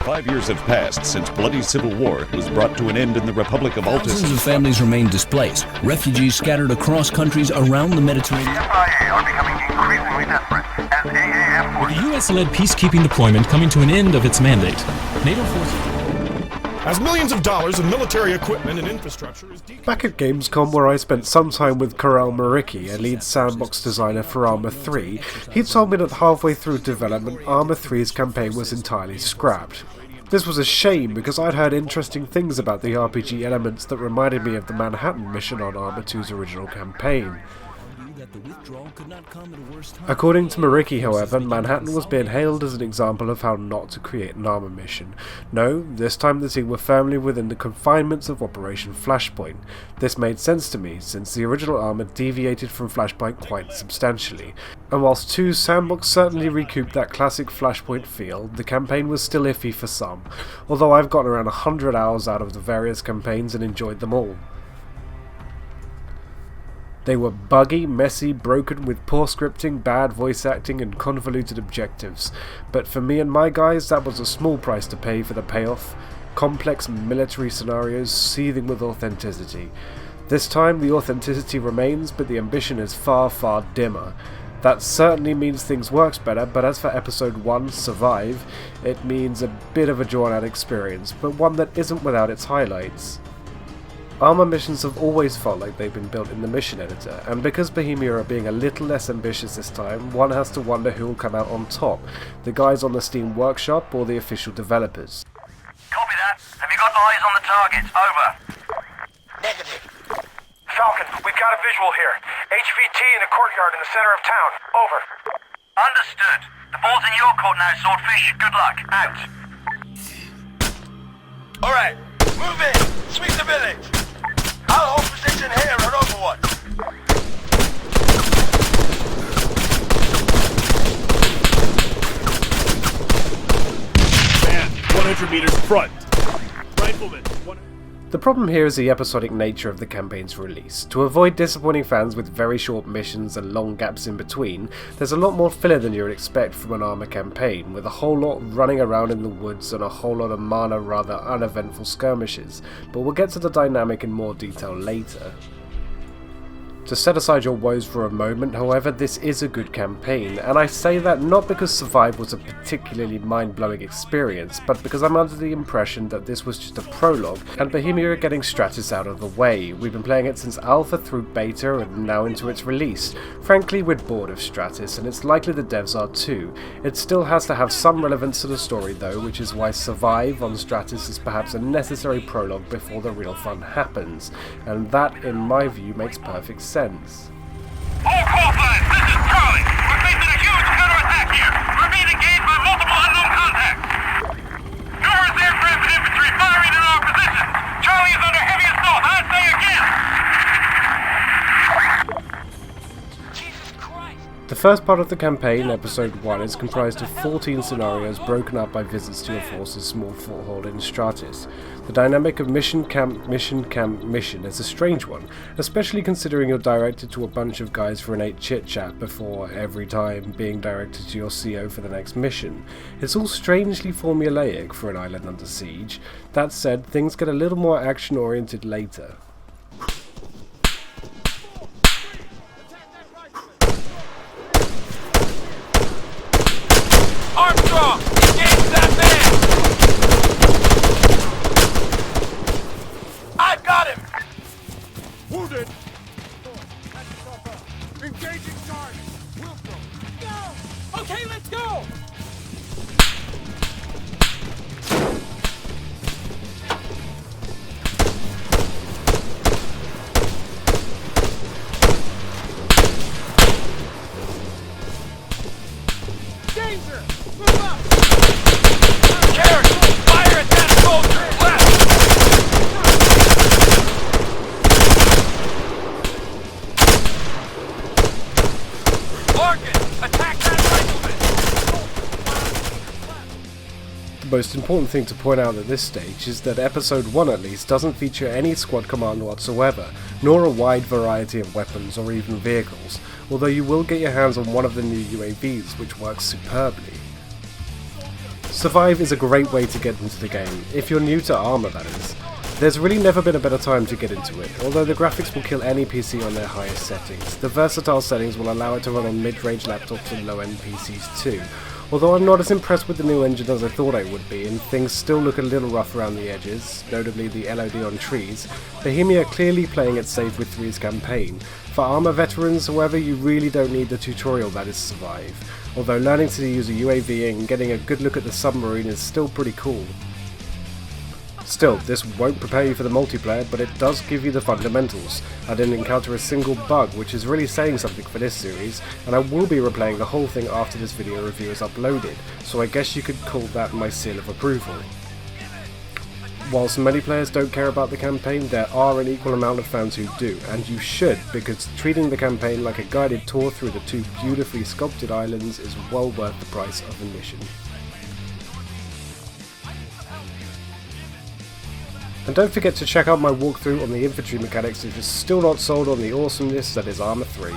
5 years have passed since bloody civil war was brought to an end in the Republic of Altus. Thousands of families remain displaced. Refugees scattered across countries around the Mediterranean. The CIA are becoming increasingly desperate, as AAF With the US-led peacekeeping deployment coming to an end of its mandate, NATO forces... As millions of dollars of military equipment and infrastructure is Back at Gamescom, where I spent some time with Karel Maricki, a lead sandbox designer for Arma 3, he told me that halfway through development, Arma 3's campaign was entirely scrapped. This was a shame because I'd heard interesting things about the RPG elements that reminded me of the Manhattan mission on Arma 2's original campaign. According to Maricki, however, Manhattan was being hailed as an example of how not to create an Arma mission. No, this time the team were firmly within the confinements of Operation Flashpoint. This made sense to me, since the original Arma deviated from Flashpoint quite substantially. And whilst 2's sandbox certainly recouped that classic Flashpoint feel, the campaign was still iffy for some, although I've gotten around 100 hours out of the various campaigns and enjoyed them all. They were buggy, messy, broken with poor scripting, bad voice acting and convoluted objectives, but for me and my guys that was a small price to pay for the payoff. Complex military scenarios seething with authenticity. This time the authenticity remains, but the ambition is far, far dimmer. That certainly means things works better, but as for Episode 1, Survive, it means a bit of a drawn-out experience, but one that isn't without its highlights. Arma missions have always felt like they've been built in the mission editor, and because Bohemia are being a little less ambitious this time, one has to wonder who will come out on top, the guys on the Steam Workshop or the official developers. Copy that. Have you got eyes on the target? Over. Negative. Falcon, we've got a visual here. HVT in a courtyard in the center of town. Over. Understood. The ball's in your court now, Swordfish. Good luck. Out. Alright, move in. Sweep the village. I'll hold position here on Overwatch. Man, 100 meters front. Rifleman. The problem here is the episodic nature of the campaign's release. To avoid disappointing fans with very short missions and long gaps in between, there's a lot more filler than you would expect from an Arma campaign, with a whole lot running around in the woods and a whole lot of mana rather uneventful skirmishes, but we'll get to the dynamic in more detail later. To set aside your woes for a moment, however, this is a good campaign, and I say that not because Survive was a particularly mind-blowing experience, but because I'm under the impression that this was just a prologue, and Bohemia are getting Stratis out of the way. We've been playing it since alpha through beta and now into its release. Frankly, we're bored of Stratis, and it's likely the devs are too. It still has to have some relevance to the story though, which is why Survive on Stratis is perhaps a necessary prologue before the real fun happens, and that, in my view, makes perfect sense. All call signs, this is Charlie. We're facing a huge counterattack here. We're being engaged by multiple unknown contacts. Numerous aircraft and infantry firing in our position. Charlie is under heavy assault. I say again. Jesus Christ. The first part of the campaign, Episode 1, is comprised of 14 scenarios broken up by visits to your force's small foothold in Stratis. The dynamic of mission, camp, mission, camp, mission is a strange one, especially considering you're directed to a bunch of guys for innate chit-chat before every time being directed to your CO for the next mission. It's all strangely formulaic for an island under siege. That said, things get a little more action-oriented later. Armstrong, engage that man! I got him! Wounded! Engaging target! We'll go! Go! Okay, let's go! Danger! Move up! Carrot, fire at that soldier! Left! Larkin, attack that rifleman! The most important thing to point out at this stage is that Episode 1 at least doesn't feature any squad command whatsoever, nor a wide variety of weapons or even vehicles, although you will get your hands on one of the new UAVs, which works superbly. Survive is a great way to get into the game, if you're new to Arma that is. There's really never been a better time to get into it. Although the graphics will kill any PC on their highest settings, the versatile settings will allow it to run on mid-range laptops and low-end PCs too. Although I'm not as impressed with the new engine as I thought I would be, and things still look a little rough around the edges, notably the LOD on trees, Bohemia are clearly playing it safe with 3's campaign. For Arma veterans, however, you really don't need the tutorial that is Survive, although learning to use a UAV and getting a good look at the submarine is still pretty cool. Still, this won't prepare you for the multiplayer, but it does give you the fundamentals. I didn't encounter a single bug, which is really saying something for this series, and I will be replaying the whole thing after this video review is uploaded, so I guess you could call that my seal of approval. Whilst many players don't care about the campaign, there are an equal amount of fans who do, and you should, because treating the campaign like a guided tour through the 2 beautifully sculpted islands is well worth the price of admission. And don't forget to check out my walkthrough on the infantry mechanics if you're still not sold on the awesomeness that is Arma 3.